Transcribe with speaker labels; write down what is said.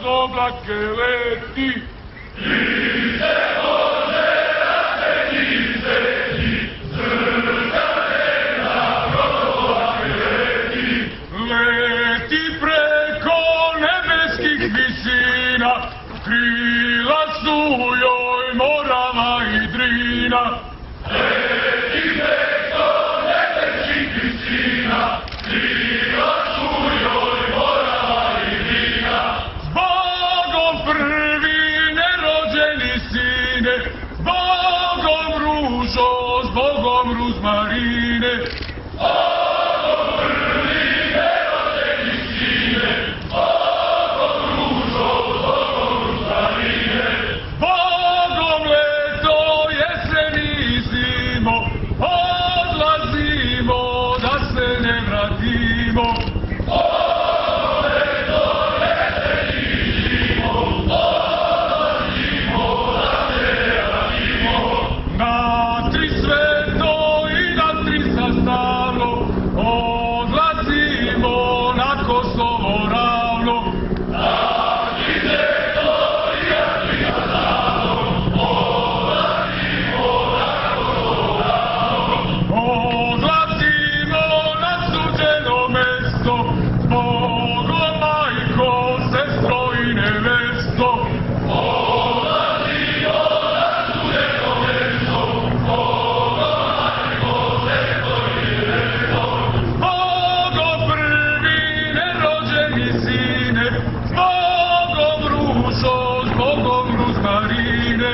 Speaker 1: kroz oblake leti.
Speaker 2: Krize Bože, rasveti, srcane kroz oblake leti.
Speaker 1: Leti preko nebeskih visina, krila su joj Morava i Drina.
Speaker 2: Leti preko nebeskih visina, krila su joj Morava i Drina.
Speaker 1: Zbogom prvi nerođeni sine, zbogom ružo, zbogom ruzmarine.
Speaker 2: Zbogom prvi nerođeni sine, zbogom ružo, zbogom ruzmarine.
Speaker 1: Zbogom leto, jesen i zimo, odlazimo da se ne vratimo.
Speaker 2: Zbogom leto, jesen i zimo, odlazimo da se ne vratimo.
Speaker 1: Na tri sveto i na tri sastavno, odlazimo na Kosovo ravno. Odlazimo na suđeno mesto, zbogom majko, sestro i nevesto.
Speaker 2: Odlazimo na suđeno mesto, zbogom majko, sestro i nevesto.
Speaker 1: Zbogom prvi nerođeni sine, zbogom ružo, zbogom ruzmarine.